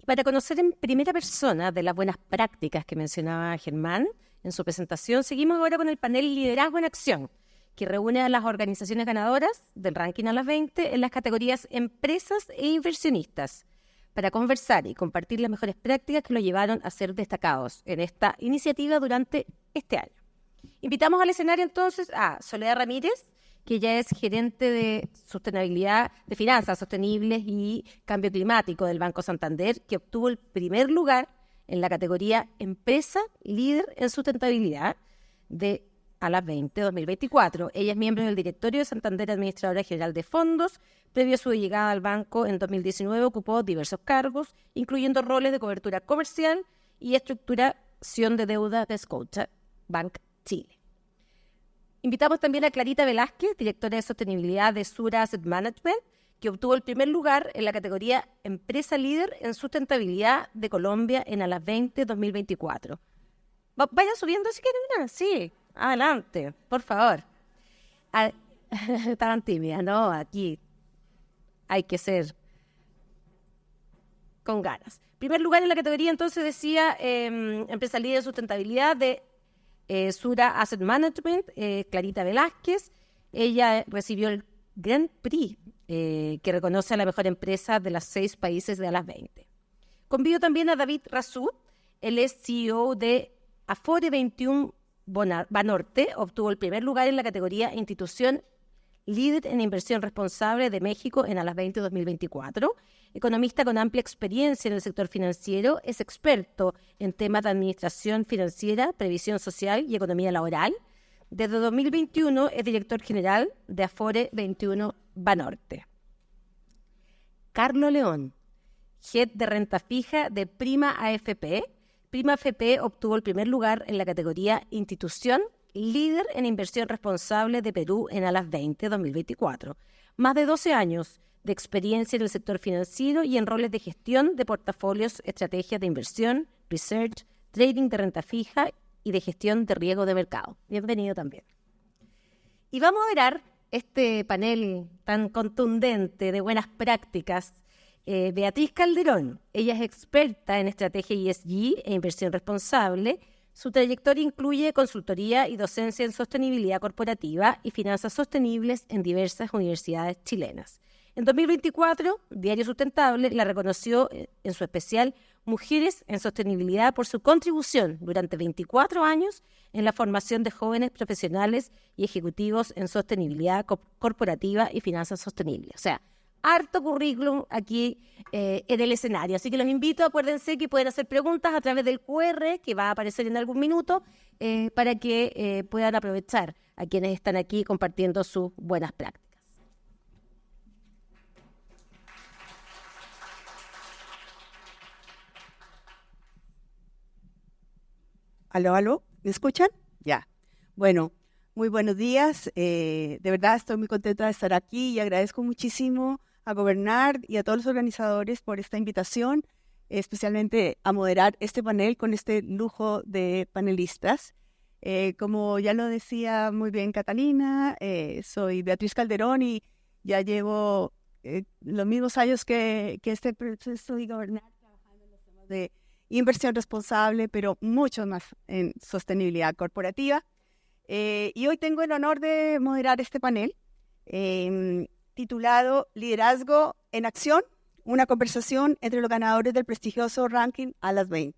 Para conocer en primera persona de las buenas prácticas que mencionaba Germán en su presentación, seguimos ahora con el panel Liderazgo en Acción, que reúne a las organizaciones ganadoras del ranking a las 20 en las categorías Empresas e Inversionistas, para conversar y compartir las mejores prácticas que lo llevaron a ser destacados en esta iniciativa durante este año. Invitamos al escenario entonces a Soledad Ramírez, que ella es gerente de sostenibilidad, de finanzas sostenibles y cambio climático del Banco Santander, que obtuvo el primer lugar en la categoría Empresa Líder en Sustentabilidad de a las 20 2024. Ella es miembro del directorio de Santander, administradora general de fondos. Previo a su llegada al banco en 2019 ocupó diversos cargos, incluyendo roles de cobertura comercial y estructuración de deuda de Scotiabank Chile. Invitamos también a Clarita Velázquez, directora de sostenibilidad de Sura Asset Management, que obtuvo el primer lugar en la categoría Empresa Líder en Sustentabilidad de Colombia en a las 20 2024. Vayan subiendo si quieren. Sí, adelante, por favor. Estaban tímidas, ¿no? Aquí hay que ser con ganas. Primer lugar en la categoría, entonces, decía Empresa Líder en Sustentabilidad de Sura Asset Management, Clarita Velázquez. Ella recibió el Grand Prix, que reconoce a la mejor empresa de los 6 países de a las 20. Convido también a David Razú, él es CEO de Afore 21 Banorte, obtuvo el primer lugar en la categoría Institución Líder en Inversión Responsable de México en a las 20 2024. Economista con amplia experiencia en el sector financiero, es experto en temas de administración financiera, previsión social y economía laboral. Desde 2021 es director general de Afore 21 Banorte. Carlos León, head de renta fija de Prima AFP. Prima AFP obtuvo el primer lugar en la categoría Institución Líder en Inversión Responsable de Perú en a las 20 2024. Más de 12 años de experiencia en el sector financiero y en roles de gestión de portafolios, estrategias de inversión, research, trading de renta fija y de gestión de riesgo de mercado. Bienvenido también. Y vamos a ver este panel tan contundente de buenas prácticas. Beatriz Calderón, ella es experta en estrategia ESG e inversión responsable. Su trayectoria incluye consultoría y docencia en sostenibilidad corporativa y finanzas sostenibles en diversas universidades chilenas. En 2024, Diario Sustentable la reconoció en su especial Mujeres en Sostenibilidad por su contribución durante 24 años en la formación de jóvenes profesionales y ejecutivos en sostenibilidad corporativa y finanzas sostenibles. O sea, harto currículum aquí en el escenario. Así que los invito, acuérdense que pueden hacer preguntas a través del QR que va a aparecer en algún minuto para que puedan aprovechar a quienes están aquí compartiendo sus buenas prácticas. Aló, aló, ¿me escuchan? Ya. Bueno, muy buenos días. De verdad estoy muy contenta de estar aquí y agradezco muchísimo a Gobernar y a todos los organizadores por esta invitación, especialmente a moderar este panel con este lujo de panelistas. Como ya lo decía muy bien Catalina, soy Beatriz Calderón y ya llevo los mismos años que este proceso y Gobernar trabajando en los temas de inversión responsable, pero mucho más en sostenibilidad corporativa. Y hoy tengo el honor de moderar este panel titulado Liderazgo en Acción, una conversación entre los ganadores del prestigioso ranking a las 20.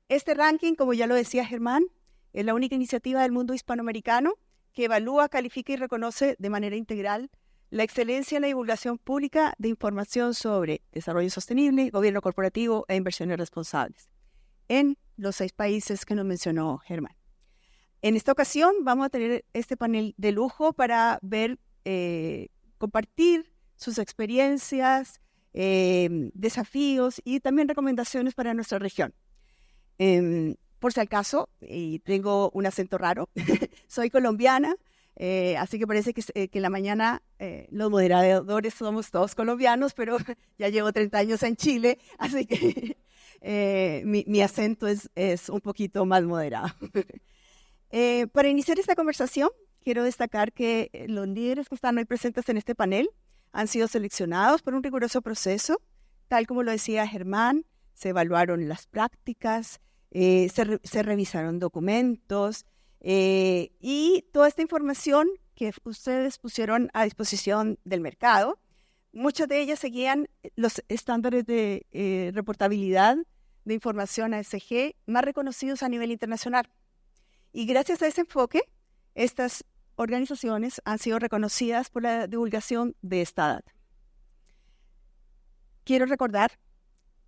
Este ranking, como ya lo decía Germán, es la única iniciativa del mundo hispanoamericano que evalúa, califica y reconoce de manera integral la excelencia en la divulgación pública de información sobre desarrollo sostenible, gobierno corporativo e inversiones responsables en los 6 países que nos mencionó Germán. En esta ocasión vamos a tener este panel de lujo para ver, compartir sus experiencias, desafíos y también recomendaciones para nuestra región. Por si acaso, y tengo un acento raro, soy colombiana, así que parece que en la mañana los moderadores somos todos colombianos, pero ya llevo 30 años en Chile, así que mi acento es un poquito más moderado. Para iniciar esta conversación, quiero destacar que los líderes que están hoy presentes en este panel han sido seleccionados por un riguroso proceso tal como lo decía Germán, se evaluaron las prácticas, se revisaron documentos y toda esta información que ustedes pusieron a disposición del mercado, muchas de ellas seguían los estándares de reportabilidad de información ASG más reconocidos a nivel internacional. Y gracias a ese enfoque, estas organizaciones han sido reconocidas por la divulgación de esta data. Quiero recordar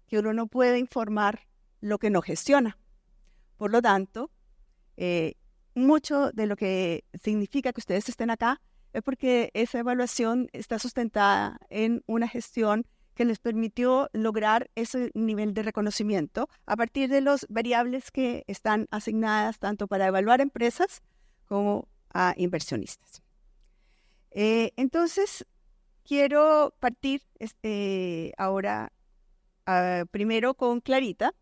que uno no puede informar lo que no gestiona. Por lo tanto, mucho de lo que significa que ustedes estén acá es porque esa evaluación está sustentada en una gestión que les permitió lograr ese nivel de reconocimiento a partir de las variables que están asignadas tanto para evaluar empresas como a inversionistas. Entonces, quiero partir ahora primero con Clarita.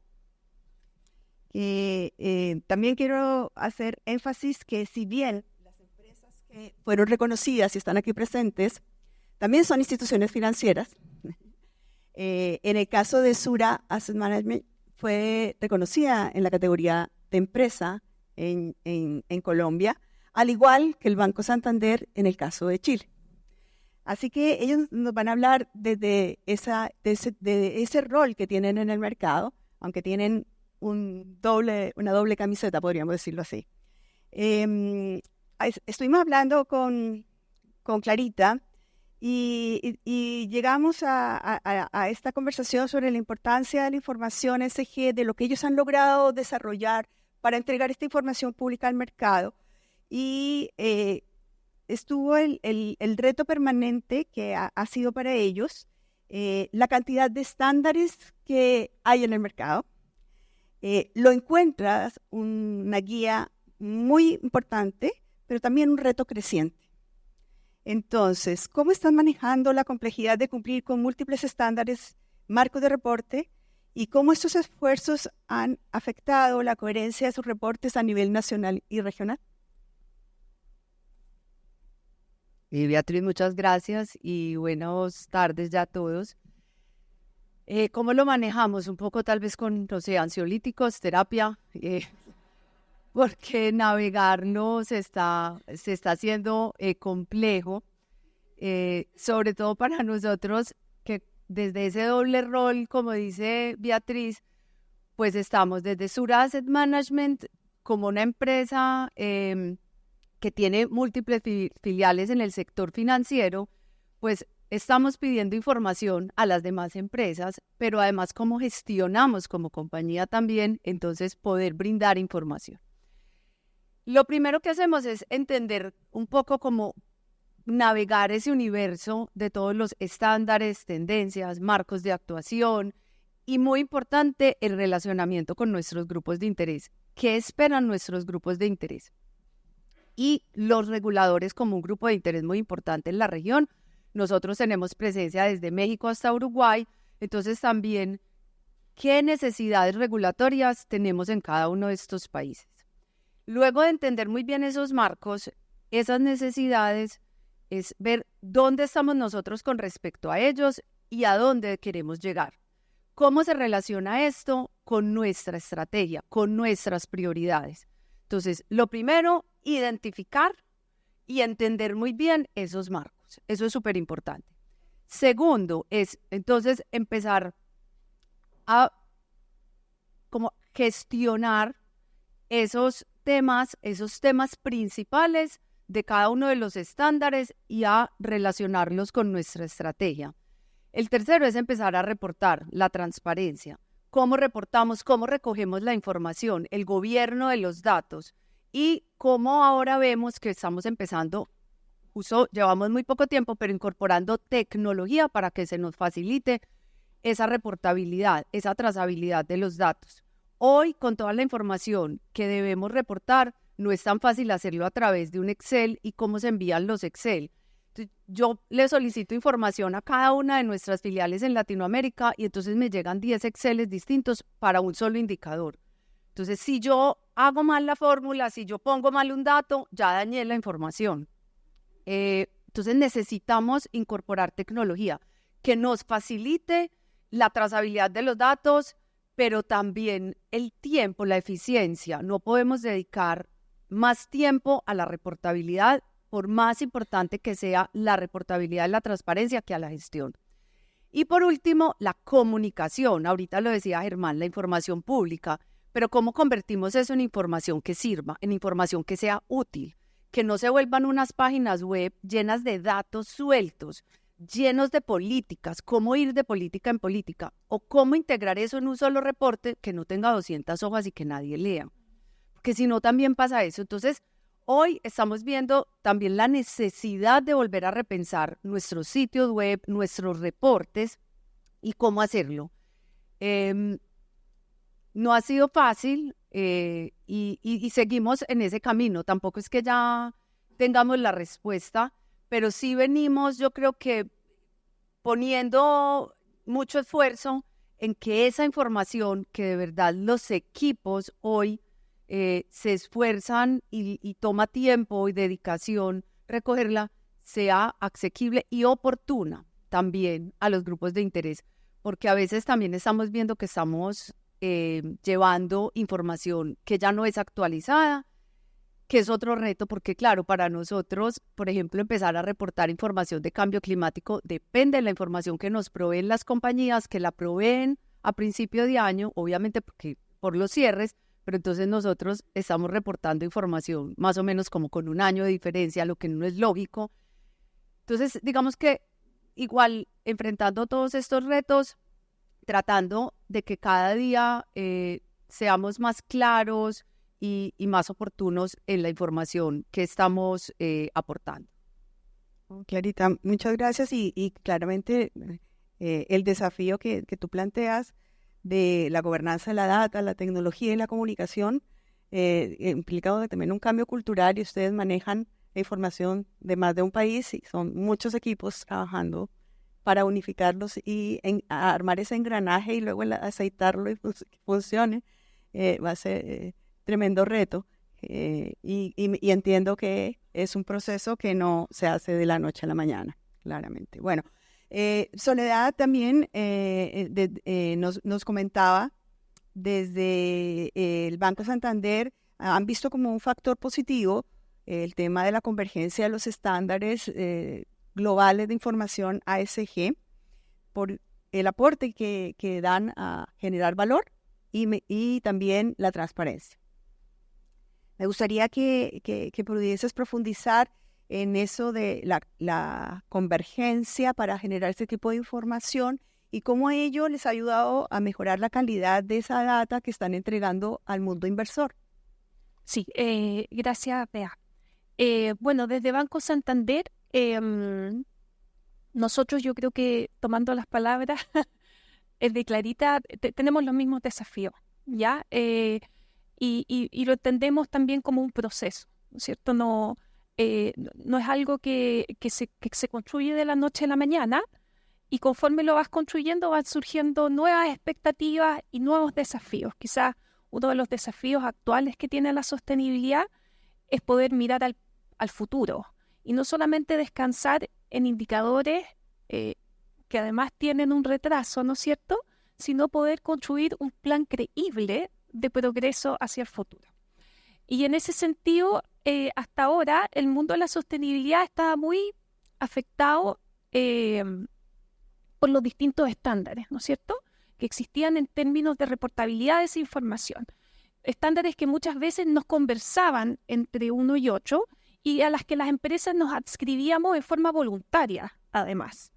También quiero hacer énfasis que si bien las empresas que fueron reconocidas y están aquí presentes también son instituciones financieras, en el caso de Sura Asset Management fue reconocida en la categoría de empresa en Colombia, al igual que el Banco Santander en el caso de Chile. Así que ellos nos van a hablar de ese rol que tienen en el mercado, aunque tienen una doble camiseta, podríamos decirlo así. Estuvimos hablando con Clarita y llegamos a esta conversación sobre la importancia de la información ESG, de lo que ellos han logrado desarrollar para entregar esta información pública al mercado. Y estuvo el reto permanente que ha sido para ellos la cantidad de estándares que hay en el mercado. Lo encuentras una guía muy importante, pero también un reto creciente. Entonces, ¿cómo están manejando la complejidad de cumplir con múltiples estándares, marcos de reporte, y cómo estos esfuerzos han afectado la coherencia de sus reportes a nivel nacional y regional? Beatriz, muchas gracias y buenas tardes ya a todos. ¿Cómo lo manejamos? Un poco tal vez con, no sé, ansiolíticos, terapia, porque navegarnos se está haciendo complejo, sobre todo para nosotros que desde ese doble rol, como dice Beatriz, pues estamos desde Sura Asset Management como una empresa que tiene múltiples filiales en el sector financiero, pues estamos pidiendo información a las demás empresas, pero además cómo gestionamos como compañía también, entonces poder brindar información. Lo primero que hacemos es entender un poco cómo navegar ese universo de todos los estándares, tendencias, marcos de actuación y muy importante el relacionamiento con nuestros grupos de interés. ¿Qué esperan nuestros grupos de interés? Y los reguladores como un grupo de interés muy importante en la región. Nosotros tenemos presencia desde México hasta Uruguay, entonces también qué necesidades regulatorias tenemos en cada uno de estos países. Luego de entender muy bien esos marcos, esas necesidades, es ver dónde estamos nosotros con respecto a ellos y a dónde queremos llegar. ¿Cómo se relaciona esto con nuestra estrategia, con nuestras prioridades? Entonces, lo primero, identificar y entender muy bien esos marcos. Eso es súper importante. Segundo, es entonces empezar a como gestionar esos temas principales de cada uno de los estándares y a relacionarlos con nuestra estrategia. El tercero es empezar a reportar la transparencia. ¿Cómo reportamos? ¿Cómo recogemos la información? El gobierno de los datos. Y cómo ahora vemos que estamos empezando, justo llevamos muy poco tiempo, pero incorporando tecnología para que se nos facilite esa reportabilidad, esa trazabilidad de los datos. Hoy, con toda la información que debemos reportar, no es tan fácil hacerlo a través de un Excel y cómo se envían los Excel. Entonces, yo le solicito información a cada una de nuestras filiales en Latinoamérica y entonces me llegan 10 Exceles distintos para un solo indicador. Entonces, si yo hago mal la fórmula, si yo pongo mal un dato, ya dañé la información. Entonces, necesitamos incorporar tecnología que nos facilite la trazabilidad de los datos, pero también el tiempo, la eficiencia. No podemos dedicar más tiempo a la reportabilidad, por más importante que sea la reportabilidad y la transparencia, que a la gestión. Y por último, la comunicación. Ahorita lo decía Germán, la información pública, pero ¿cómo convertimos eso en información que sirva, en información que sea útil? Que no se vuelvan unas páginas web llenas de datos sueltos, llenos de políticas, cómo ir de política en política, o cómo integrar eso en un solo reporte que no tenga 200 hojas y que nadie lea. Porque si no, también pasa eso. Entonces, hoy estamos viendo también la necesidad de volver a repensar nuestros sitios web, nuestros reportes y cómo hacerlo. No ha sido fácil y seguimos en ese camino. Tampoco es que ya tengamos la respuesta, pero sí venimos, yo creo que poniendo mucho esfuerzo en que esa información, que de verdad los equipos hoy se esfuerzan y toma tiempo y dedicación recogerla, sea asequible y oportuna también a los grupos de interés, porque a veces también estamos viendo que estamos llevando información que ya no es actualizada, que es otro reto, porque claro, para nosotros, por ejemplo, empezar a reportar información de cambio climático depende de la información que nos proveen las compañías, que la proveen a principio de año, obviamente porque por los cierres, pero entonces nosotros estamos reportando información más o menos como con un año de diferencia, lo que no es lógico. Entonces, digamos que igual enfrentando todos estos retos, tratando de que cada día seamos más claros y más oportunos en la información que estamos aportando. Clarita, muchas gracias y claramente el desafío que tú planteas de la gobernanza de la data, la tecnología y la comunicación implica también un cambio cultural y ustedes manejan la información de más de un país y son muchos equipos trabajando para unificarlos y armar ese engranaje y luego aceitarlo y que funcione. Va a ser tremendo reto y entiendo que es un proceso que no se hace de la noche a la mañana, claramente. Bueno, Soledad también nos comentaba desde el Banco Santander, han visto como un factor positivo el tema de la convergencia de los estándares globales de información ASG por el aporte que dan a generar valor y también la transparencia. Me gustaría que pudieses profundizar en eso de la convergencia para generar este tipo de información y cómo ello les ha ayudado a mejorar la calidad de esa data que están entregando al mundo inversor. Sí, gracias, Bea. Bueno, desde Banco Santander, nosotros yo creo que tomando las palabras de Clarita, tenemos los mismos desafíos, ¿ya? Y lo entendemos también como un proceso, ¿no es cierto? No es algo que se construye de la noche a la mañana y conforme lo vas construyendo van surgiendo nuevas expectativas y nuevos desafíos. Quizás uno de los desafíos actuales que tiene la sostenibilidad es poder mirar al futuro y no solamente descansar en indicadores que además tienen un retraso, ¿no es cierto?, sino poder construir un plan creíble de progreso hacia el futuro. Y en ese sentido, hasta ahora, el mundo de la sostenibilidad estaba muy afectado por los distintos estándares, ¿no es cierto?, que existían en términos de reportabilidad de esa información. Estándares que muchas veces nos conversaban entre 1 y 8 y a las que las empresas nos adscribíamos de forma voluntaria, además.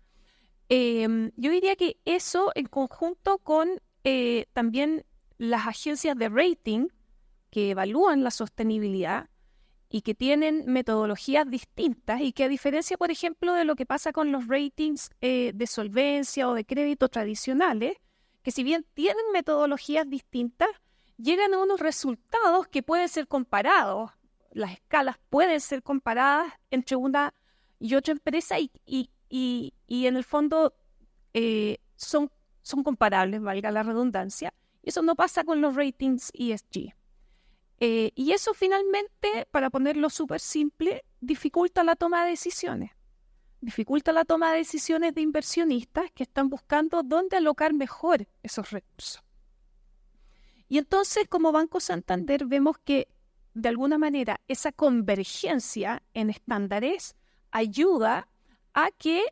Yo diría que eso, en conjunto con también las agencias de rating que evalúan la sostenibilidad y que tienen metodologías distintas y que a diferencia, por ejemplo, de lo que pasa con los ratings de solvencia o de crédito tradicionales, que si bien tienen metodologías distintas, llegan a unos resultados que pueden ser comparados. Las escalas pueden ser comparadas entre una y otra empresa y en el fondo son comparables, valga la redundancia. Eso no pasa con los ratings ESG. Y eso finalmente, para ponerlo súper simple, dificulta la toma de decisiones. dificulta la toma de decisiones de inversionistas que están buscando dónde alocar mejor esos recursos. Y entonces, como Banco Santander, vemos que de alguna manera esa convergencia en estándares ayuda a que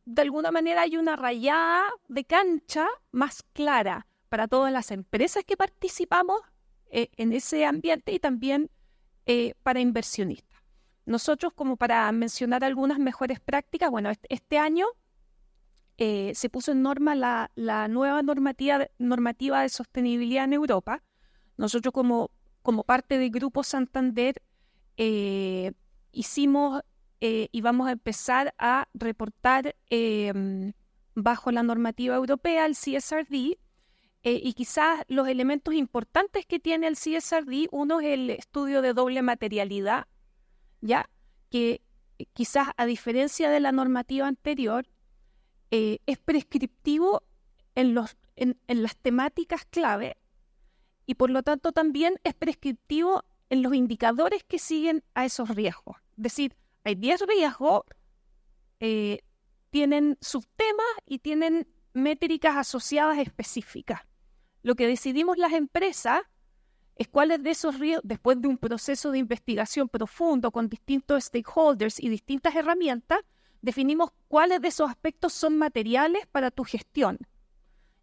de alguna manera hay una rayada de cancha más clara para todas las empresas que participamos en ese ambiente y también para inversionistas. Nosotros, como para mencionar algunas mejores prácticas, bueno, este año se puso en norma la nueva normativa de sostenibilidad en Europa. Nosotros como parte del Grupo Santander hicimos y vamos a empezar a reportar bajo la normativa europea, el CSRD, y quizás los elementos importantes que tiene el CSRD, uno es el estudio de doble materialidad, ¿ya? Que quizás a diferencia de la normativa anterior, es prescriptivo en las temáticas clave y por lo tanto también es prescriptivo en los indicadores que siguen a esos riesgos. Es decir, hay 10 riesgos, tienen subtemas y tienen métricas asociadas específicas. Lo que decidimos las empresas es cuáles de esos riesgos, después de un proceso de investigación profundo con distintos stakeholders y distintas herramientas, definimos cuáles de esos aspectos son materiales para tu gestión,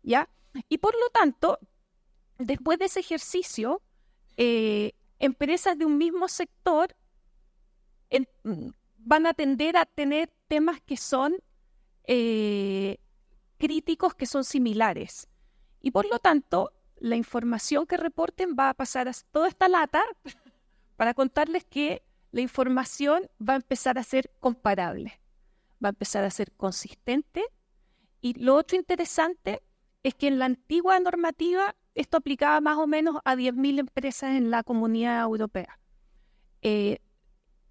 ¿ya? Y por lo tanto, después de ese ejercicio, empresas de un mismo sector van a tender a tener temas que son críticos, que son similares. Y por lo tanto, la información que reporten va a pasar a toda esta lata para contarles que la información va a empezar a ser comparable, va a empezar a ser consistente. Y lo otro interesante es que en la antigua normativa esto aplicaba más o menos a 10.000 empresas en la Comunidad Europea.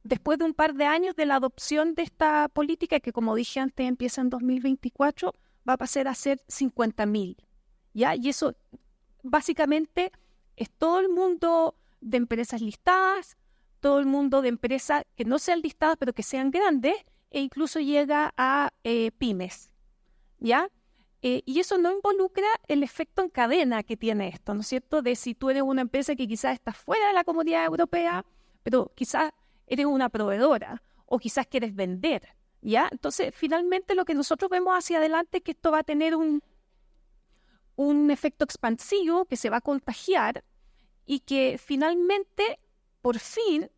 Después de un par de años de la adopción de esta política, que como dije antes empieza en 2024, va a pasar a ser 50.000, ¿ya? Y eso básicamente es todo el mundo de empresas listadas, todo el mundo de empresas que no sean listadas pero que sean grandes, e incluso llega a pymes, ¿ya? Y eso no involucra el efecto en cadena que tiene esto, ¿no es cierto? De si tú eres una empresa que quizás está fuera de la Comunidad Europea, pero quizás eres una proveedora o quizás quieres vender, ¿ya? Entonces, finalmente lo que nosotros vemos hacia adelante es que esto va a tener un efecto expansivo que se va a contagiar y que finalmente, por fin,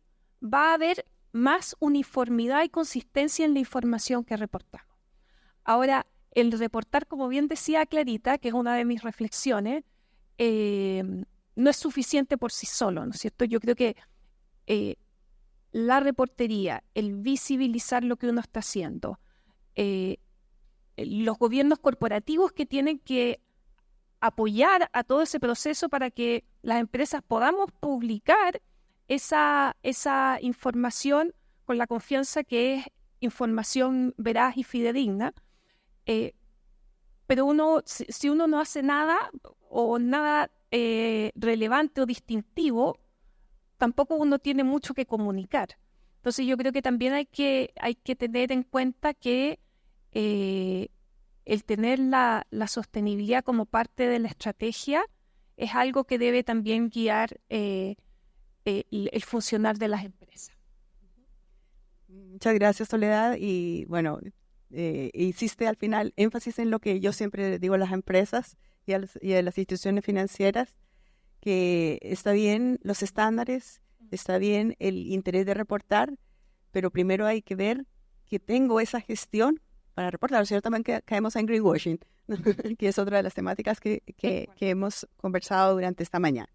va a haber más uniformidad y consistencia en la información que reportamos. Ahora, el reportar, como bien decía Clarita, que es una de mis reflexiones, no es suficiente por sí solo, ¿no es cierto? Yo creo que la reportería, el visibilizar lo que uno está haciendo, los gobiernos corporativos que tienen que apoyar a todo ese proceso para que las empresas podamos publicar esa información con la confianza que es información veraz y fidedigna. Pero si uno no hace nada o nada relevante o distintivo, tampoco uno tiene mucho que comunicar. Entonces yo creo que también hay que tener en cuenta que el tener la sostenibilidad como parte de la estrategia es algo que debe también guiar el funcionar de las empresas. Muchas gracias, Soledad. Y bueno, hiciste al final énfasis en lo que yo siempre digo a las empresas y a las instituciones financieras, que está bien los estándares, está bien el interés de reportar, pero primero hay que ver que tengo esa gestión para reportar. ¿Cierto? También caemos en greenwashing, que es otra de las temáticas que hemos conversado durante esta mañana.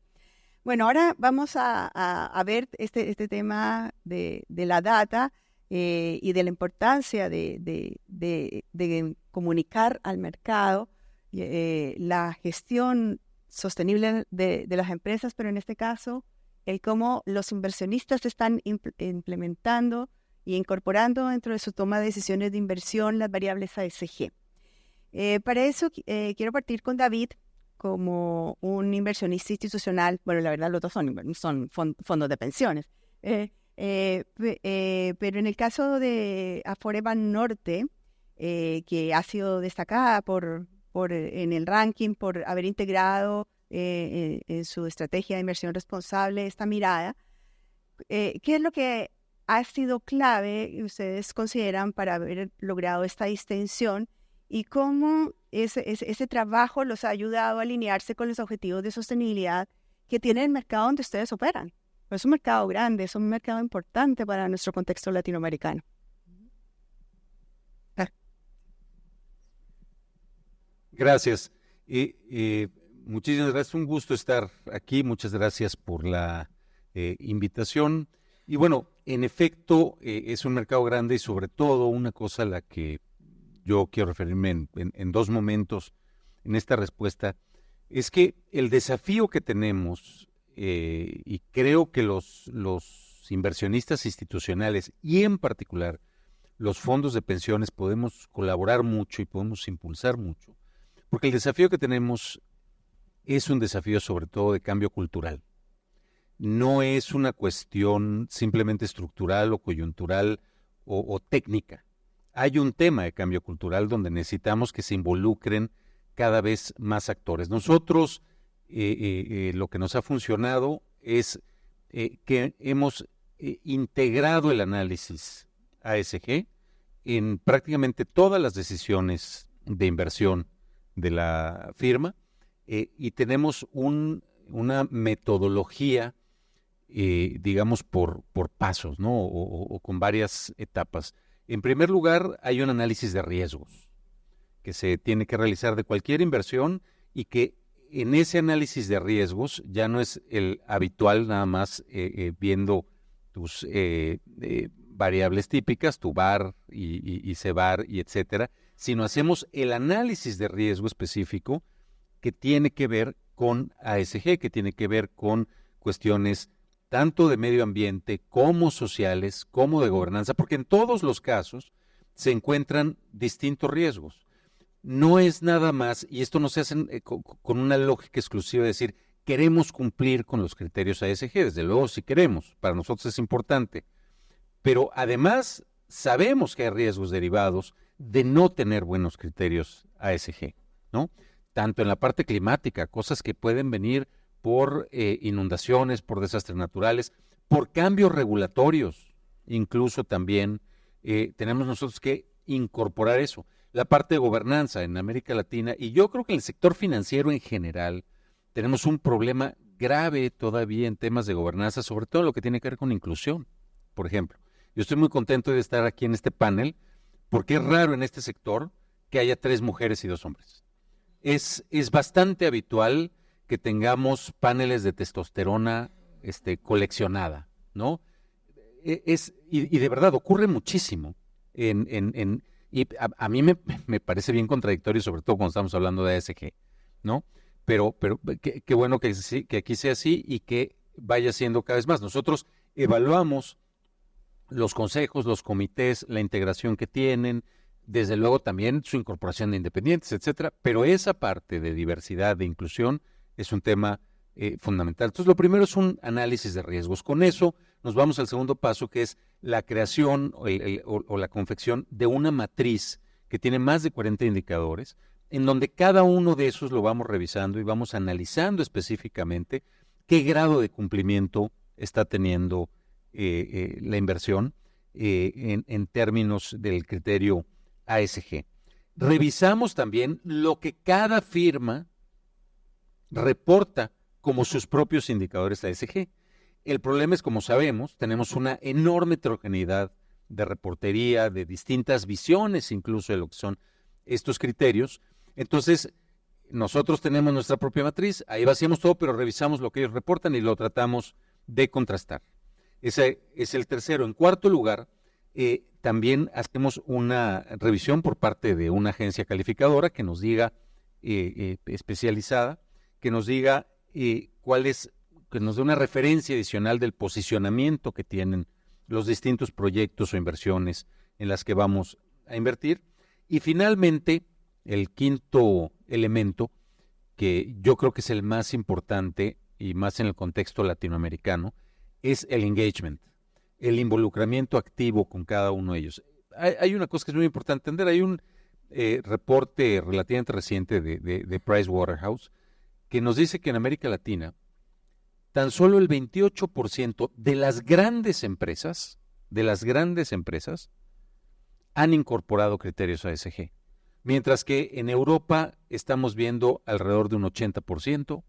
Bueno, ahora vamos a ver este tema de la data y de la importancia de comunicar al mercado la gestión sostenible de las empresas, pero en este caso, el cómo los inversionistas están implementando y incorporando dentro de su toma de decisiones de inversión las variables ESG. Para eso quiero partir con David como un inversionista institucional. Bueno, la verdad los dos son fondos de pensiones, Pero en el caso de Afore Banorte, que ha sido destacada en el ranking por haber integrado en su estrategia de inversión responsable esta mirada, ¿qué es lo que ha sido clave, ustedes consideran, para haber logrado esta distinción y cómo ese trabajo los ha ayudado a alinearse con los objetivos de sostenibilidad que tiene el mercado donde ustedes operan? Pues es un mercado grande, es un mercado importante para nuestro contexto latinoamericano. Gracias. Muchísimas gracias. Un gusto estar aquí. Muchas gracias por la invitación. Y bueno, en efecto, es un mercado grande y sobre todo una cosa a la que yo quiero referirme en dos momentos en esta respuesta, es que el desafío que tenemos, y creo que los inversionistas institucionales y en particular los fondos de pensiones podemos colaborar mucho y podemos impulsar mucho, porque el desafío que tenemos es un desafío sobre todo de cambio cultural. No es una cuestión simplemente estructural o coyuntural o técnica. Hay un tema de cambio cultural donde necesitamos que se involucren cada vez más actores. Nosotros lo que nos ha funcionado es que hemos integrado el análisis ASG en prácticamente todas las decisiones de inversión de la firma, y tenemos una metodología, digamos, por pasos, ¿no? O con varias etapas. En primer lugar, hay un análisis de riesgos que se tiene que realizar de cualquier inversión y que en ese análisis de riesgos ya no es el habitual nada más viendo tus variables típicas, tu VaR y CVaR y etcétera, sino hacemos el análisis de riesgo específico que tiene que ver con ASG, que tiene que ver con cuestiones tanto de medio ambiente como sociales, como de gobernanza, porque en todos los casos se encuentran distintos riesgos. No es nada más, y esto no se hace con una lógica exclusiva de decir, queremos cumplir con los criterios ASG, desde luego sí queremos, para nosotros es importante, pero además sabemos que hay riesgos derivados de no tener buenos criterios ASG, ¿no? Tanto en la parte climática, cosas que pueden venir por inundaciones, por desastres naturales, por cambios regulatorios, incluso también tenemos nosotros que incorporar eso. La parte de gobernanza en América Latina, y yo creo que en el sector financiero en general, tenemos un problema grave todavía en temas de gobernanza, sobre todo lo que tiene que ver con inclusión. Por ejemplo, yo estoy muy contento de estar aquí en este panel, porque es raro en este sector que haya 3 mujeres y 2 hombres. Es bastante habitual que tengamos paneles de testosterona coleccionada, ¿no? Y de verdad ocurre muchísimo. Y a mí me parece bien contradictorio, sobre todo cuando estamos hablando de ASG, ¿no? Pero qué bueno que aquí sea así y que vaya siendo cada vez más. Nosotros evaluamos los consejos, los comités, la integración que tienen, desde luego también su incorporación de independientes, etcétera, pero esa parte de diversidad, de inclusión, es un tema fundamental. Entonces, lo primero es un análisis de riesgos. Con eso nos vamos al segundo paso, que es la creación o la confección de una matriz que tiene más de 40 indicadores, en donde cada uno de esos lo vamos revisando y vamos analizando específicamente qué grado de cumplimiento está teniendo la inversión en términos del criterio ASG. Revisamos también lo que cada firma reporta como sus propios indicadores ASG. El problema es, como sabemos, tenemos una enorme heterogeneidad de reportería, de distintas visiones incluso de lo que son estos criterios. Entonces, nosotros tenemos nuestra propia matriz, ahí vaciamos todo, pero revisamos lo que ellos reportan y lo tratamos de contrastar. Ese es el tercero. En cuarto lugar, también hacemos una revisión por parte de una agencia calificadora que nos diga, especializada, que nos diga que nos dé una referencia adicional del posicionamiento que tienen los distintos proyectos o inversiones en las que vamos a invertir. Y finalmente, el quinto elemento, que yo creo que es el más importante y más en el contexto latinoamericano, es el engagement. el involucramiento activo con cada uno de ellos. Hay una cosa que es muy importante entender, hay un reporte relativamente reciente de Pricewaterhouse que nos dice que en América Latina tan solo el 28% de las grandes empresas han incorporado criterios ASG, mientras que en Europa estamos viendo alrededor de un 80%,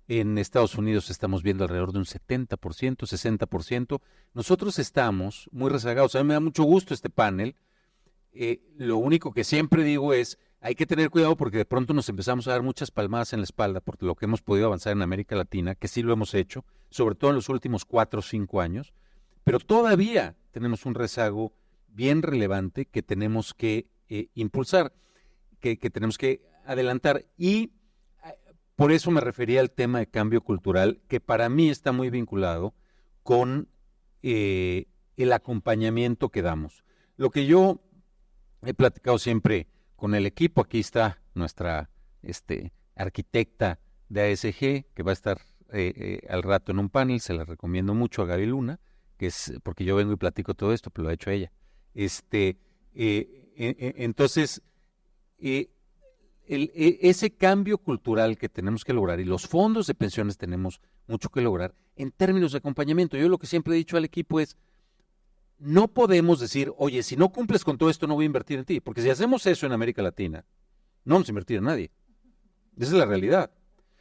en Estados Unidos estamos viendo alrededor de un 70%, 60%. Nosotros estamos muy rezagados. A mí me da mucho gusto este panel. Lo único que siempre digo es, hay que tener cuidado porque de pronto nos empezamos a dar muchas palmadas en la espalda por lo que hemos podido avanzar en América Latina, que sí lo hemos hecho, sobre todo en los últimos 4 o 5 años, pero todavía tenemos un rezago bien relevante que tenemos que impulsar, que tenemos que adelantar. Y por eso me refería al tema de cambio cultural, que para mí está muy vinculado con el acompañamiento que damos. Lo que yo he platicado siempre con el equipo, aquí está nuestra arquitecta de ASG, que va a estar al rato en un panel, se la recomiendo mucho a Gaby Luna, que es porque yo vengo y platico todo esto, pero lo ha hecho ella. Entonces, ese cambio cultural que tenemos que lograr, y los fondos de pensiones tenemos mucho que lograr en términos de acompañamiento. Yo lo que siempre he dicho al equipo es, no podemos decir, oye, si no cumples con todo esto no voy a invertir en ti, porque si hacemos eso en América Latina, no vamos a invertir en nadie. Esa es la realidad.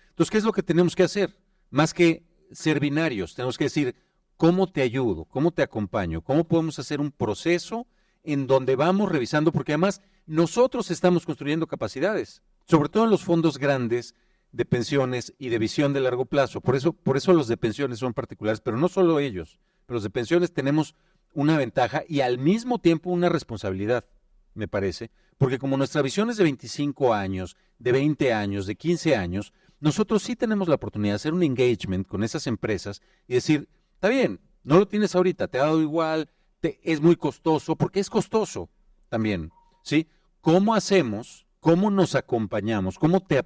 Entonces, ¿qué es lo que tenemos que hacer? Más que ser binarios, tenemos que decir, ¿cómo te ayudo? ¿Cómo te acompaño? ¿Cómo podemos hacer un proceso en donde vamos revisando? Porque además nosotros estamos construyendo capacidades, sobre todo en los fondos grandes de pensiones y de visión de largo plazo. Por eso los de pensiones son particulares, pero no solo ellos. Pero los de pensiones tenemos una ventaja y al mismo tiempo una responsabilidad, me parece, porque como nuestra visión es de 25 años, de 20 años, de 15 años, nosotros sí tenemos la oportunidad de hacer un engagement con esas empresas y decir, está bien, no lo tienes ahorita, te ha dado igual, es muy costoso, porque es costoso también, ¿sí? ¿Cómo hacemos, cómo nos acompañamos, cómo te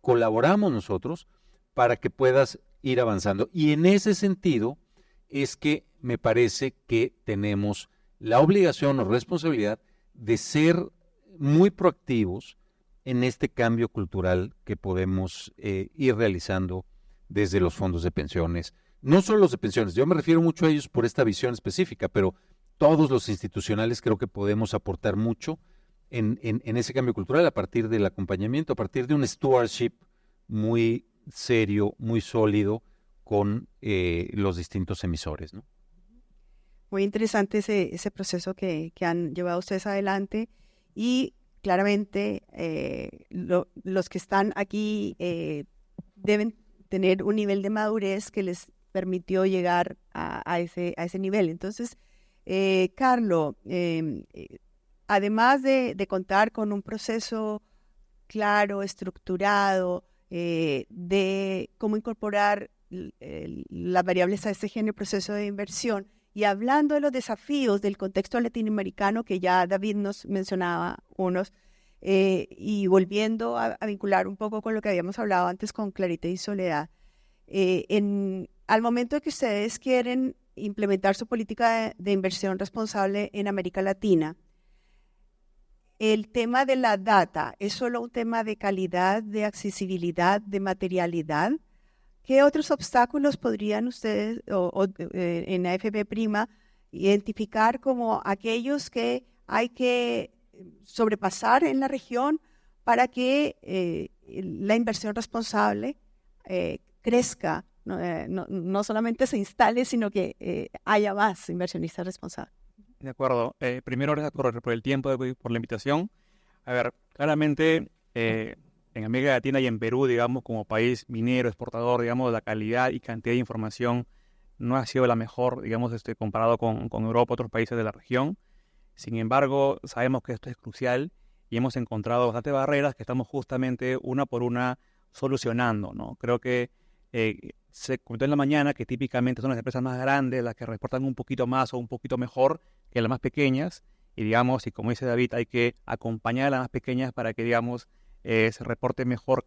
colaboramos nosotros para que puedas ir avanzando? Y en ese sentido es que me parece que tenemos la obligación o responsabilidad de ser muy proactivos en este cambio cultural que podemos ir realizando desde los fondos de pensiones. No solo los de pensiones, yo me refiero mucho a ellos por esta visión específica, pero todos los institucionales creo que podemos aportar mucho en ese cambio cultural a partir del acompañamiento, a partir de un stewardship muy serio, muy sólido con los distintos emisores, ¿no? Muy interesante ese proceso que han llevado ustedes adelante y claramente los que están aquí deben tener un nivel de madurez que les permitió llegar a ese nivel. Entonces, Carlos, además de contar con un proceso claro, estructurado, de cómo incorporar las variables ASG en el proceso de inversión, y hablando de los desafíos del contexto latinoamericano, que ya David nos mencionaba unos, y volviendo a vincular un poco con lo que habíamos hablado antes con Clarité y Soledad, al momento de que ustedes quieren implementar su política de inversión responsable en América Latina, el tema de la data es solo un tema de calidad, de accesibilidad, de materialidad. ¿Qué otros obstáculos podrían ustedes en AFP Prima identificar como aquellos que hay que sobrepasar en la región para que la inversión responsable crezca, no solamente se instale, sino que haya más inversionistas responsables? De acuerdo. Primero, gracias por el tiempo, por la invitación. A ver, claramente en América Latina y en Perú, digamos, como país minero, exportador, digamos, la calidad y cantidad de información no ha sido la mejor, digamos, comparado con Europa, otros países de la región. Sin embargo, sabemos que esto es crucial y hemos encontrado bastantes barreras que estamos justamente una por una solucionando, ¿no? Creo que se comentó en la mañana que típicamente son las empresas más grandes las que reportan un poquito más o un poquito mejor que las más pequeñas y, digamos, y como dice David, hay que acompañar a las más pequeñas para que, digamos, se reporte mejor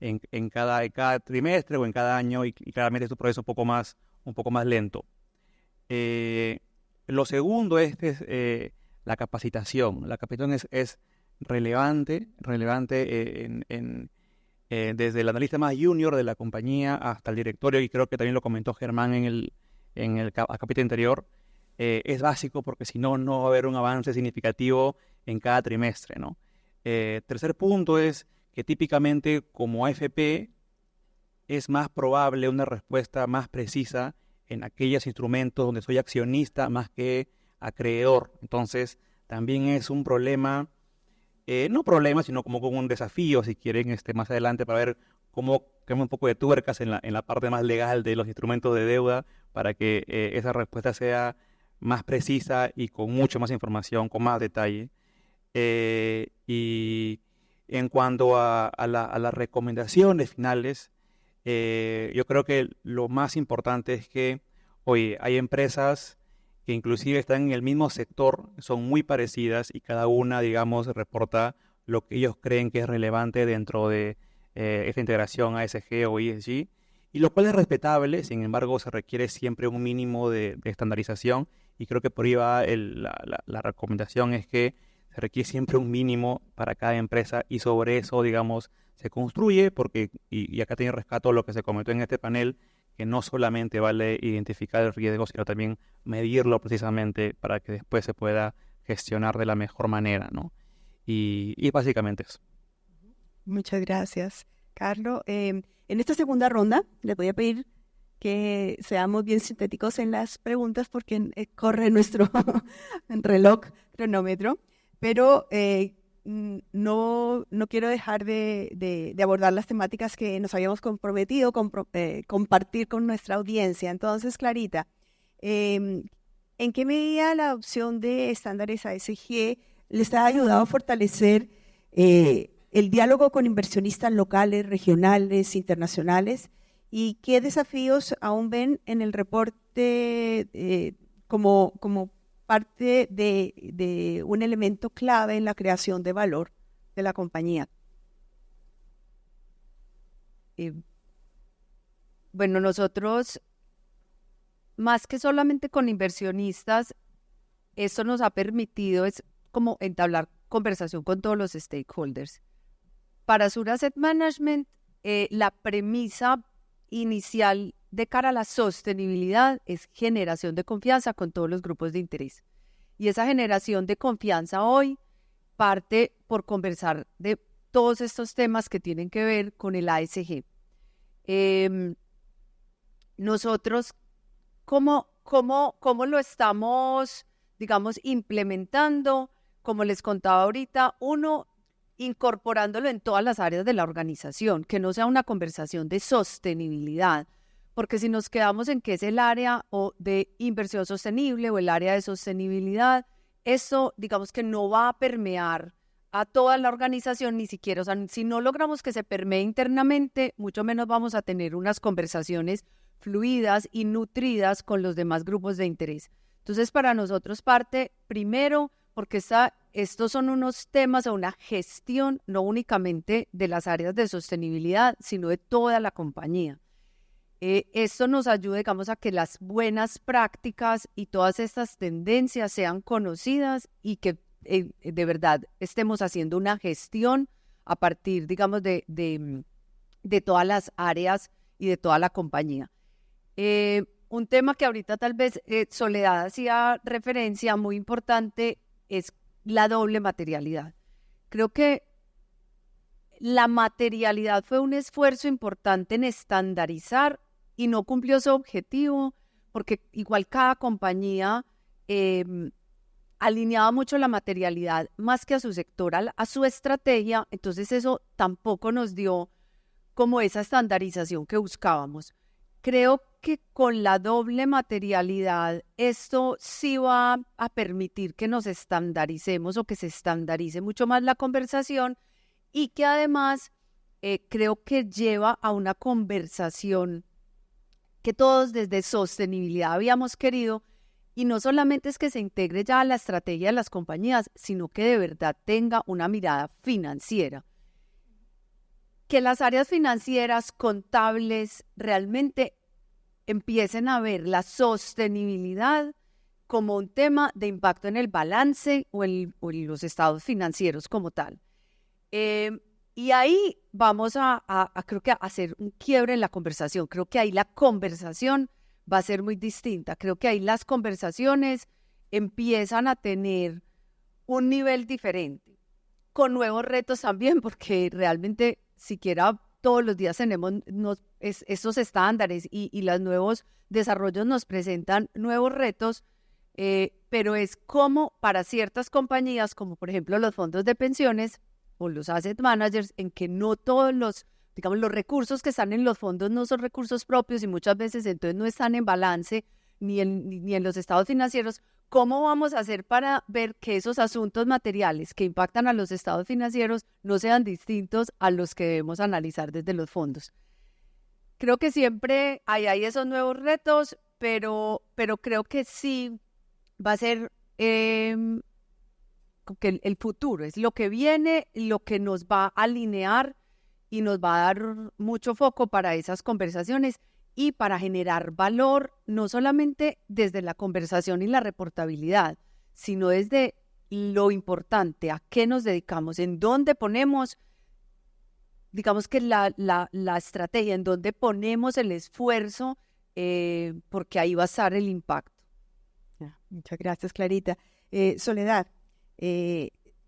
en cada trimestre o en cada año y claramente es un proceso un poco más lento. Lo segundo es la capacitación. La capacitación es relevante desde el analista más junior de la compañía hasta el directorio, y creo que también lo comentó Germán en el capítulo anterior. Es básico porque si no, no va a haber un avance significativo en cada trimestre, ¿no? Tercer punto es que típicamente como AFP es más probable una respuesta más precisa en aquellos instrumentos donde soy accionista más que acreedor. Entonces, también es un problema, no problema, sino como un desafío, si quieren, más adelante, para ver cómo cambiar un poco de tuercas en la parte más legal de los instrumentos de deuda para que esa respuesta sea más precisa y con mucho más información, con más detalle. Y en cuanto a las recomendaciones finales, yo creo que lo más importante es que, oye, hay empresas que inclusive están en el mismo sector, son muy parecidas y cada una, digamos, reporta lo que ellos creen que es relevante dentro de esta integración ASG o ESG, y lo cual es respetable. Sin embargo, se requiere siempre un mínimo de estandarización, y creo que por ahí va la recomendación, es que se requiere siempre un mínimo para cada empresa, y sobre eso, digamos, se construye, porque, y acá tiene rescato lo que se comentó en este panel, que no solamente vale identificar el riesgo, sino también medirlo precisamente para que después se pueda gestionar de la mejor manera, ¿no? Y básicamente eso. Muchas gracias, Carlos. En esta segunda ronda les voy a pedir que seamos bien sintéticos en las preguntas porque corre nuestro reloj cronómetro, pero no quiero dejar de abordar las temáticas que nos habíamos comprometido compartir con nuestra audiencia. Entonces, Clarita, ¿en qué medida la adopción de estándares ASG les ha ayudado a fortalecer el diálogo con inversionistas locales, regionales, internacionales? ¿Y qué desafíos aún ven en el reporte como parte de un elemento clave en la creación de valor de la compañía? Bueno, nosotros, más que solamente con inversionistas, esto nos ha permitido es como entablar conversación con todos los stakeholders. Para Sur Asset Management, la premisa inicial de cara a la sostenibilidad es generación de confianza con todos los grupos de interés. Y esa generación de confianza hoy parte por conversar de todos estos temas que tienen que ver con el ASG. Nosotros, ¿cómo lo estamos, digamos, implementando? Como les contaba ahorita, uno, incorporándolo en todas las áreas de la organización, que no sea una conversación de sostenibilidad, porque si nos quedamos en qué es el área o de inversión sostenible o el área de sostenibilidad, eso digamos que no va a permear a toda la organización, ni siquiera, o sea, si no logramos que se permee internamente, mucho menos vamos a tener unas conversaciones fluidas y nutridas con los demás grupos de interés. Entonces, para nosotros parte, primero, porque estos son unos temas o una gestión no únicamente de las áreas de sostenibilidad, sino de toda la compañía. Esto nos ayuda, digamos, a que las buenas prácticas y todas estas tendencias sean conocidas y que de verdad estemos haciendo una gestión a partir, digamos, de todas las áreas y de toda la compañía. Un tema que ahorita tal vez Soledad hacía referencia muy importante es la doble materialidad. Creo que la materialidad fue un esfuerzo importante en estandarizar y no cumplió su objetivo, porque igual cada compañía alineaba mucho la materialidad más que a su sector, a su estrategia. Entonces eso tampoco nos dio como esa estandarización que buscábamos. Creo que con la doble materialidad esto sí va a permitir que nos estandaricemos o que se estandarice mucho más la conversación, y que además creo que lleva a una conversación que todos desde sostenibilidad habíamos querido, y no solamente es que se integre ya a la estrategia de las compañías, sino que de verdad tenga una mirada financiera. Que las áreas financieras, contables, realmente empiecen a ver la sostenibilidad como un tema de impacto en el balance o en los estados financieros como tal. Y ahí vamos creo que a hacer un quiebre en la conversación. Creo que ahí la conversación va a ser muy distinta. Creo que ahí las conversaciones empiezan a tener un nivel diferente, con nuevos retos también, porque realmente siquiera todos los días tenemos esos estándares y los nuevos desarrollos nos presentan nuevos retos, pero es como para ciertas compañías, como por ejemplo los fondos de pensiones o los asset managers, en que no todos los recursos que están en los fondos no son recursos propios y muchas veces entonces no están en balance ni en los estados financieros. ¿Cómo vamos a hacer para ver que esos asuntos materiales que impactan a los estados financieros no sean distintos a los que debemos analizar desde los fondos? Creo que siempre hay esos nuevos retos, pero creo que sí va a ser que el futuro es lo que viene, lo que nos va a alinear y nos va a dar mucho foco para esas conversaciones y para generar valor, no solamente desde la conversación y la reportabilidad, sino desde lo importante, a qué nos dedicamos, en dónde ponemos, digamos que la estrategia, en dónde ponemos el esfuerzo, porque ahí va a estar el impacto. Muchas gracias, Clarita. Soledad,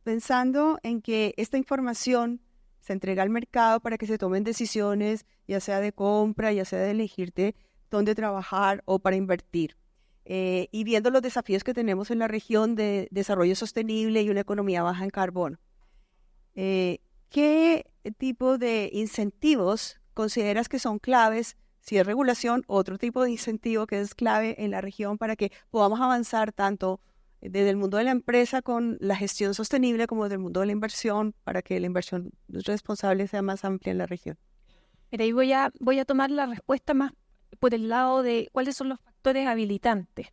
pensando en que esta información se entrega al mercado para que se tomen decisiones, ya sea de compra, ya sea de elegirte dónde trabajar o para invertir. Y viendo los desafíos que tenemos en la región de desarrollo sostenible y una economía baja en carbono, ¿qué tipo de incentivos consideras que son claves, si es regulación, otro tipo de incentivo que es clave en la región para que podamos avanzar tanto desde el mundo de la empresa con la gestión sostenible como desde el mundo de la inversión para que la inversión responsable sea más amplia en la región? Mira, ahí voy a tomar la respuesta más por el lado de cuáles son los factores habilitantes.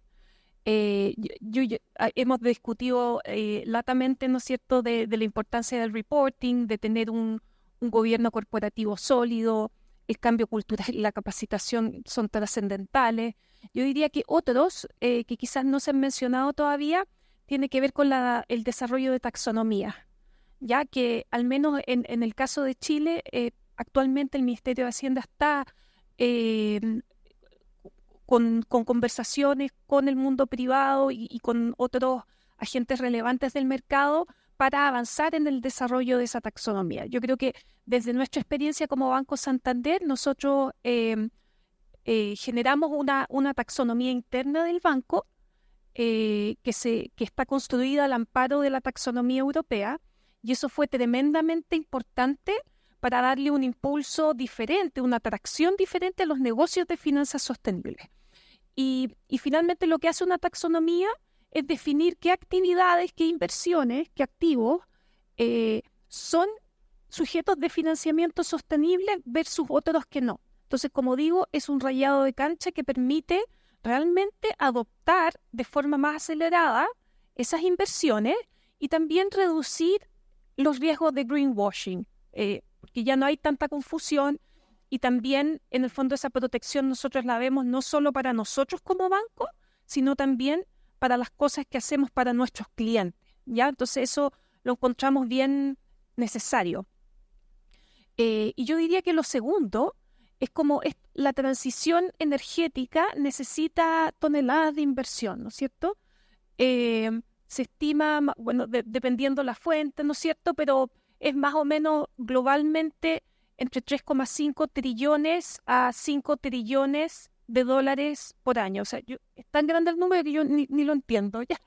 Hemos discutido latamente, ¿no es cierto?, de la importancia del reporting, de tener un gobierno corporativo sólido, el cambio cultural y la capacitación son trascendentales. Yo diría que otros que quizás no se han mencionado todavía tiene que ver con el desarrollo de taxonomía, ya que al menos en el caso de Chile, actualmente el Ministerio de Hacienda está con conversaciones con el mundo privado y con otros agentes relevantes del mercado para avanzar en el desarrollo de esa taxonomía. Yo creo que desde nuestra experiencia como Banco Santander, nosotros generamos una taxonomía interna del banco que está construida al amparo de la taxonomía europea, y eso fue tremendamente importante para darle un impulso diferente, una atracción diferente a los negocios de finanzas sostenibles. Y finalmente lo que hace una taxonomía es definir qué actividades, qué inversiones, qué activos son sujetos de financiamiento sostenible versus otros que no. Entonces, como digo, es un rayado de cancha que permite realmente adoptar de forma más acelerada esas inversiones y también reducir los riesgos de greenwashing, porque ya no hay tanta confusión, y también en el fondo esa protección nosotros la vemos no solo para nosotros como banco, sino también para las cosas que hacemos para nuestros clientes, ¿ya? Entonces eso lo encontramos bien necesario. Y yo diría que lo segundo es como la transición energética necesita toneladas de inversión, ¿no es cierto? Se estima, bueno, dependiendo la fuente, ¿no es cierto?, pero es más o menos globalmente entre 3,5 trillones a 5 trillones de dólares por año. O sea, es tan grande el número que yo ni lo entiendo. ¿Ya?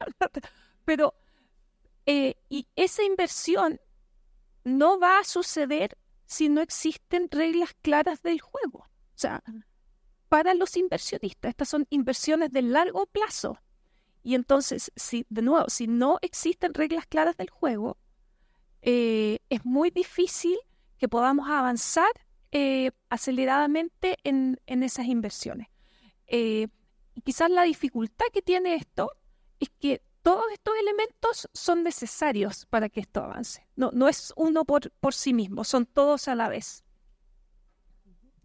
Pero, y esa inversión no va a suceder si no existen reglas claras del juego. O sea, para los inversionistas, estas son inversiones de largo plazo. Y entonces, si no existen reglas claras del juego, es muy difícil que podamos avanzar aceleradamente en esas inversiones. Y quizás la dificultad que tiene esto es que todos estos elementos son necesarios para que esto avance. No es uno por sí mismo, son todos a la vez.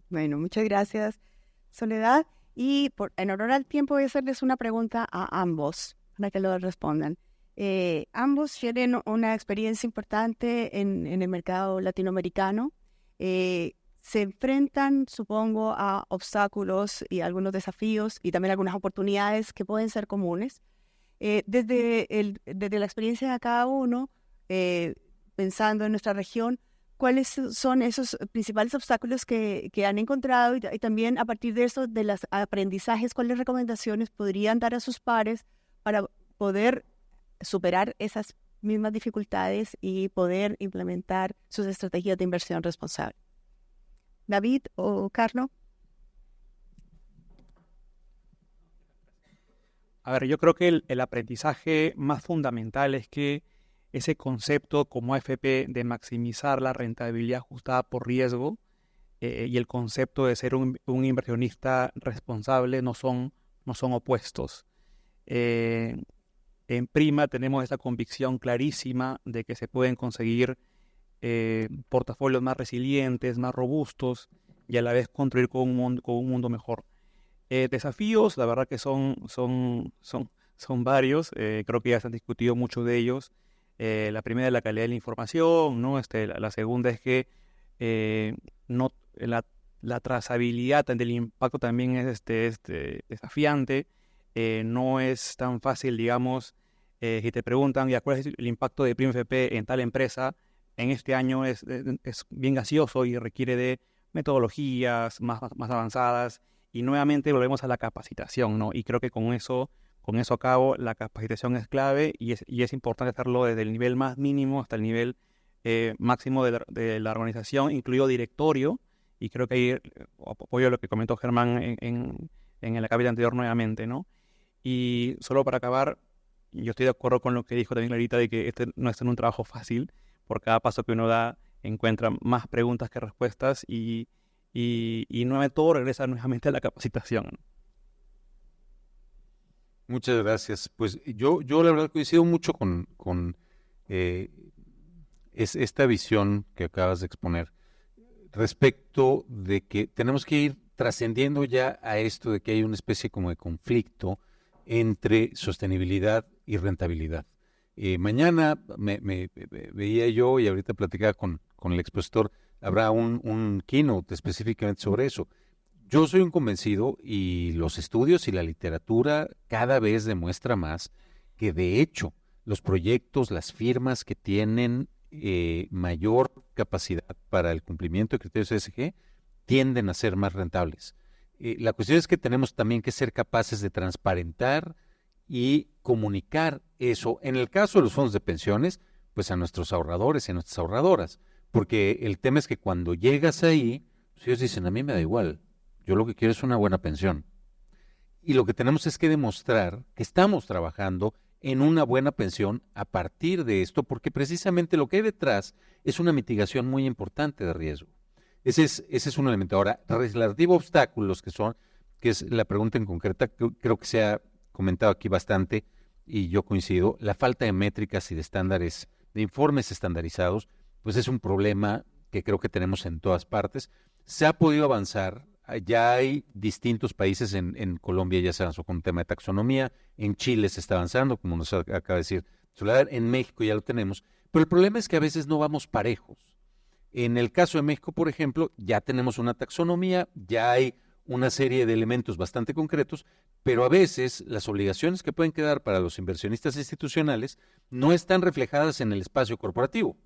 Bueno, muchas gracias, Soledad. Y en honor al tiempo voy a hacerles una pregunta a ambos para que lo respondan. Ambos tienen una experiencia importante en el mercado latinoamericano. Se enfrentan, supongo, a obstáculos y algunos desafíos y también algunas oportunidades que pueden ser comunes. Desde la experiencia de cada uno, pensando en nuestra región, ¿cuáles son esos principales obstáculos que han encontrado? Y también a partir de eso, de los aprendizajes, ¿cuáles recomendaciones podrían dar a sus pares para poder superar esas mismas dificultades y poder implementar sus estrategias de inversión responsable? David o Carlos. A ver, yo creo que el aprendizaje más fundamental es que ese concepto como AFP de maximizar la rentabilidad ajustada por riesgo y el concepto de ser un inversionista responsable no son opuestos. En Prima tenemos esta convicción clarísima de que se pueden conseguir portafolios más resilientes, más robustos y a la vez construir con un mundo mejor. Desafíos, la verdad que son varios, creo que ya se han discutido mucho de ellos. La primera es la calidad de la información, ¿no? La segunda es que la trazabilidad del impacto también es desafiante. No es tan fácil, digamos, si te preguntan, ¿ya cuál es el impacto de Prima FP en tal empresa? En este año es bien gaseoso y requiere de metodologías más avanzadas. Y nuevamente volvemos a la capacitación, ¿no? Y creo que con eso acabo, la capacitación es clave y es importante hacerlo desde el nivel más mínimo hasta el nivel máximo de la organización, incluido directorio. Y creo que ahí apoyo lo que comentó Germán en el capítulo anterior nuevamente, ¿no? Y solo para acabar, yo estoy de acuerdo con lo que dijo también Clarita de que no es un trabajo fácil. Por cada paso que uno da, encuentra más preguntas que respuestas y nuevamente todo regresa nuevamente a la capacitación. Muchas gracias. Pues yo la verdad coincido mucho con esta visión que acabas de exponer respecto de que tenemos que ir trascendiendo ya a esto de que hay una especie como de conflicto entre sostenibilidad y rentabilidad. Mañana me veía yo y ahorita platicaba con el expositor, habrá un keynote específicamente sobre eso. Yo soy un convencido y los estudios y la literatura cada vez demuestra más que de hecho los proyectos, las firmas que tienen mayor capacidad para el cumplimiento de criterios ESG tienden a ser más rentables. La cuestión es que tenemos también que ser capaces de transparentar y comunicar eso, en el caso de los fondos de pensiones, pues a nuestros ahorradores y a nuestras ahorradoras, porque el tema es que cuando llegas ahí, pues ellos dicen, a mí me da igual, yo lo que quiero es una buena pensión. Y lo que tenemos es que demostrar que estamos trabajando en una buena pensión a partir de esto, porque precisamente lo que hay detrás es una mitigación muy importante de riesgo. Ese es un elemento. Ahora, relativo a obstáculos que es la pregunta en concreta, creo que se ha comentado aquí bastante y yo coincido, la falta de métricas y de estándares, de informes estandarizados, pues es un problema que creo que tenemos en todas partes. Se ha podido avanzar, ya hay distintos países, en Colombia ya se avanzó con un tema de taxonomía, en Chile se está avanzando, como nos acaba de decir Soledad, en México ya lo tenemos, pero el problema es que a veces no vamos parejos. En el caso de México, por ejemplo, ya tenemos una taxonomía, ya hay una serie de elementos bastante concretos, pero a veces las obligaciones que pueden quedar para los inversionistas institucionales no están reflejadas en el espacio corporativo.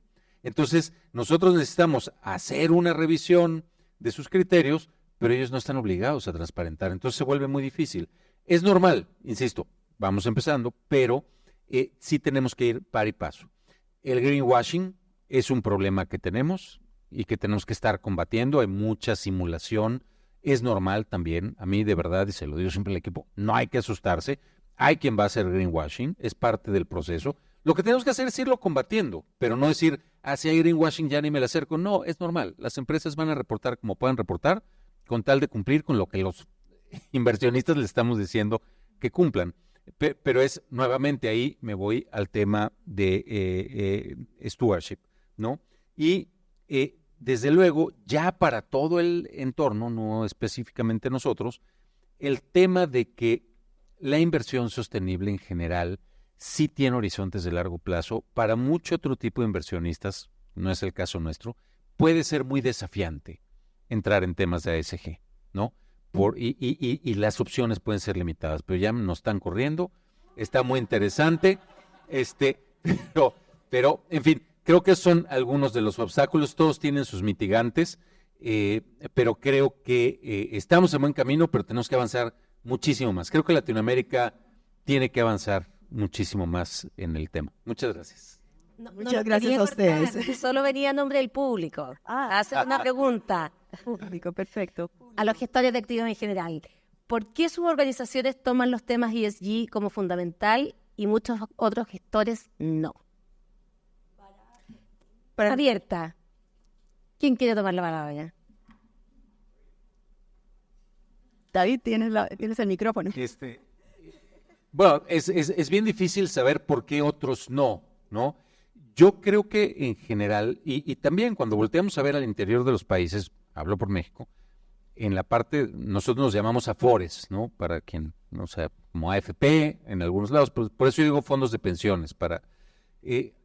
Entonces, nosotros necesitamos hacer una revisión de sus criterios, pero ellos no están obligados a transparentar. Entonces se vuelve muy difícil. Es normal, insisto, vamos empezando, pero sí tenemos que ir par y paso. El greenwashing es un problema que tenemos y que tenemos que estar combatiendo. Hay mucha simulación. Es normal también. A mí, de verdad, y se lo digo siempre al equipo, no hay que asustarse. Hay quien va a hacer greenwashing, es parte del proceso. Lo que tenemos que hacer es irlo combatiendo, pero no decir, si hay greenwashing ya ni me le acerco. No, es normal. Las empresas van a reportar como puedan reportar, con tal de cumplir con lo que los inversionistas les estamos diciendo que cumplan. Pero es, nuevamente ahí me voy al tema de stewardship, ¿no? Y desde luego, ya para todo el entorno, no específicamente nosotros, el tema de que la inversión sostenible en general sí tiene horizontes de largo plazo. Para mucho otro tipo de inversionistas, no es el caso nuestro, puede ser muy desafiante entrar en temas de ESG, ¿no? Y las opciones pueden ser limitadas, pero ya nos están corriendo, está muy interesante, pero en fin, creo que son algunos de los obstáculos, todos tienen sus mitigantes, pero creo que estamos en buen camino, pero tenemos que avanzar muchísimo más. Creo que Latinoamérica tiene que avanzar muchísimo más en el tema. Muchas gracias. Muchas lo gracias quería a ustedes. cortar, solo venía a nombre del público. Hacer una pregunta Público, perfecto. a los gestores de activos en general. ¿Por qué sus organizaciones toman los temas ESG como fundamental y muchos otros gestores no? Abierta. ¿Quién quiere tomar la palabra? David, tienes el micrófono. Bueno, es bien difícil saber por qué otros no, ¿no? Yo creo que en general, y también cuando volteamos a ver al interior de los países, hablo por México, en la parte, nosotros nos llamamos Afores, ¿no? Para quien no sea, como AFP en algunos lados, por eso yo digo fondos de pensiones.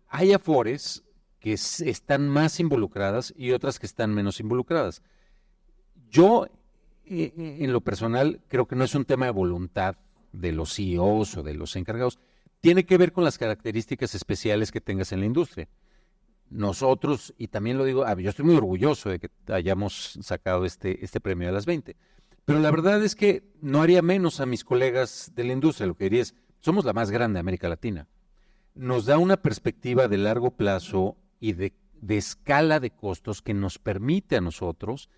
Hay Afores que están más involucradas y otras que están menos involucradas. Yo, en lo personal, creo que no es un tema de voluntad de los CEOs o de los encargados, tiene que ver con las características especiales que tengas en la industria. Nosotros, y también lo digo, yo estoy muy orgulloso de que hayamos sacado este premio de las 20, pero la verdad es que no haría menos a mis colegas de la industria. Lo que diría es, somos la más grande de América Latina. Nos da una perspectiva de largo plazo y de escala de costos que nos permite a nosotros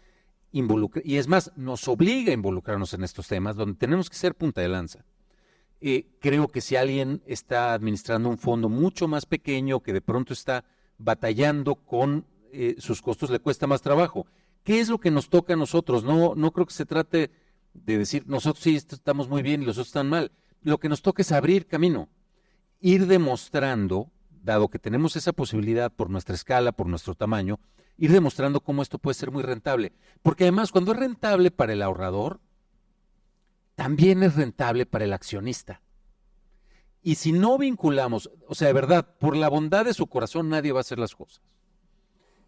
involucrar, y es más, nos obliga a involucrarnos en estos temas donde tenemos que ser punta de lanza. Creo que si alguien está administrando un fondo mucho más pequeño, que de pronto está batallando con sus costos, le cuesta más trabajo. ¿Qué es lo que nos toca a nosotros? No creo que se trate de decir, nosotros sí estamos muy bien y los otros están mal. Lo que nos toca es abrir camino, ir demostrando, dado que tenemos esa posibilidad por nuestra escala, por nuestro tamaño, ir demostrando cómo esto puede ser muy rentable. Porque además, cuando es rentable para el ahorrador, también es rentable para el accionista. Y si no vinculamos, o sea, de verdad, por la bondad de su corazón nadie va a hacer las cosas.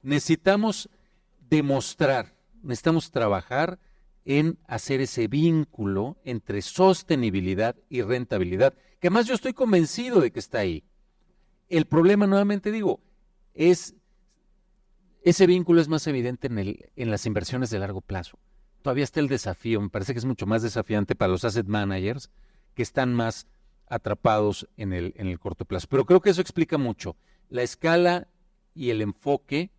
Necesitamos demostrar, necesitamos trabajar en hacer ese vínculo entre sostenibilidad y rentabilidad, que además yo estoy convencido de que está ahí. El problema, nuevamente digo, es ese vínculo es más evidente en las inversiones de largo plazo. Todavía está el desafío, me parece que es mucho más desafiante para los asset managers que están más atrapados en el corto plazo. Pero creo que eso explica mucho. La escala y el enfoque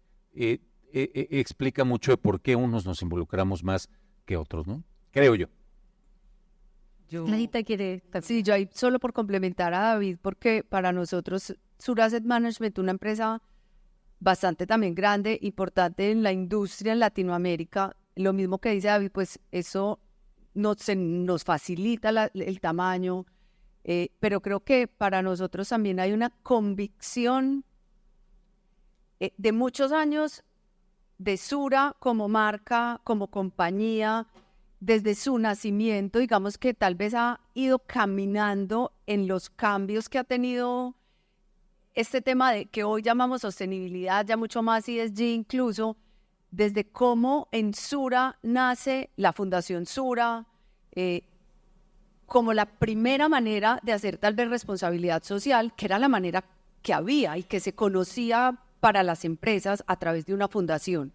explica mucho de por qué unos nos involucramos más que otros, ¿no? Creo yo. Clarita quiere... Sí, yo ahí solo por complementar a David, porque para nosotros Sur Asset Management, una empresa bastante también grande, importante en la industria en Latinoamérica, lo mismo que dice David, pues eso nos facilita el tamaño, pero creo que para nosotros también hay una convicción de muchos años de Sura como marca, como compañía, desde su nacimiento, digamos que tal vez ha ido caminando en los cambios que ha tenido este tema de que hoy llamamos sostenibilidad, ya mucho más ESG incluso, desde cómo en Sura nace la Fundación Sura, como la primera manera de hacer tal vez responsabilidad social, que era la manera que había y que se conocía para las empresas a través de una fundación.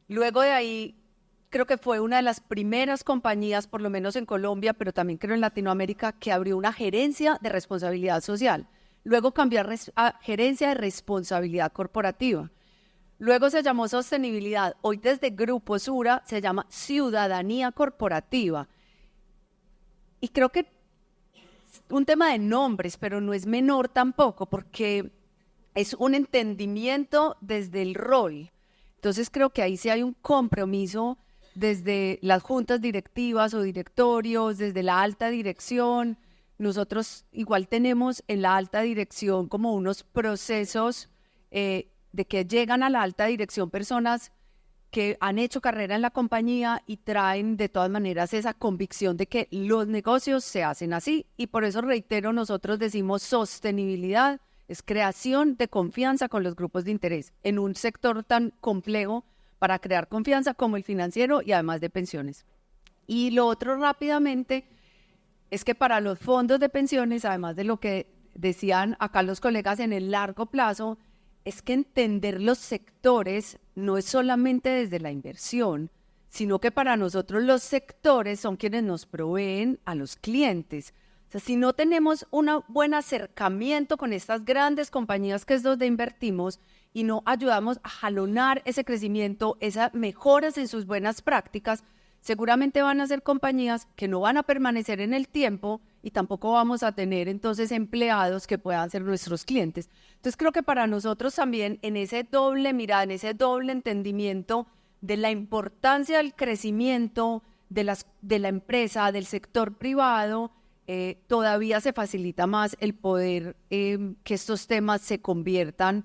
Luego de ahí, creo que fue una de las primeras compañías, por lo menos en Colombia, pero también creo en Latinoamérica, que abrió una gerencia de responsabilidad social. Luego cambió a gerencia de responsabilidad corporativa. Luego se llamó sostenibilidad. Hoy desde Grupo Sura se llama ciudadanía corporativa. Y creo que un tema de nombres, pero no es menor tampoco, porque es un entendimiento desde el rol. Entonces creo que ahí sí hay un compromiso desde las juntas directivas o directorios, desde la alta dirección. Nosotros igual tenemos en la alta dirección como unos procesos de que llegan a la alta dirección personas que han hecho carrera en la compañía y traen de todas maneras esa convicción de que los negocios se hacen así. Y por eso reitero, nosotros decimos sostenibilidad, es creación de confianza con los grupos de interés en un sector tan complejo para crear confianza como el financiero y además de pensiones. Y lo otro rápidamente es que para los fondos de pensiones, además de lo que decían acá los colegas en el largo plazo, es que entender los sectores no es solamente desde la inversión, sino que para nosotros los sectores son quienes nos proveen a los clientes. O sea, si no tenemos un buen acercamiento con estas grandes compañías que es donde invertimos y no ayudamos a jalonar ese crecimiento, esas mejoras en sus buenas prácticas, seguramente van a ser compañías que no van a permanecer en el tiempo y tampoco vamos a tener entonces empleados que puedan ser nuestros clientes. Entonces creo que para nosotros también en ese doble mirada, en ese doble entendimiento de la importancia del crecimiento de la empresa, del sector privado, todavía se facilita más el poder que estos temas se conviertan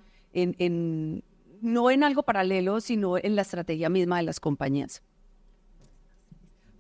no en algo paralelo, sino en la estrategia misma de las compañías.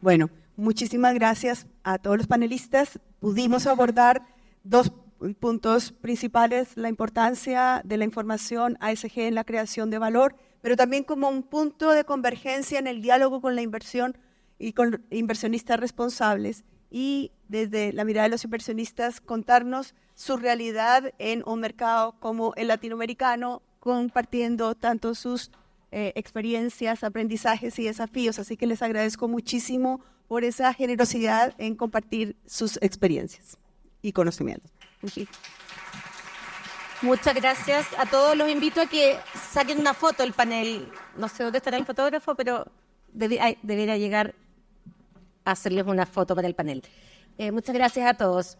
Bueno, muchísimas gracias a todos los panelistas. Pudimos abordar 2 puntos principales: la importancia de la información ASG en la creación de valor, pero también como un punto de convergencia en el diálogo con la inversión y con inversionistas responsables, y desde la mirada de los inversionistas contarnos su realidad en un mercado como el latinoamericano, compartiendo tanto sus experiencias, aprendizajes y desafíos. Así que les agradezco muchísimo por esa generosidad en compartir sus experiencias y conocimientos. Muchas gracias a todos. Los invito a que saquen una foto del panel. No sé dónde estará el fotógrafo, pero debería llegar a hacerles una foto para el panel. Muchas gracias a todos.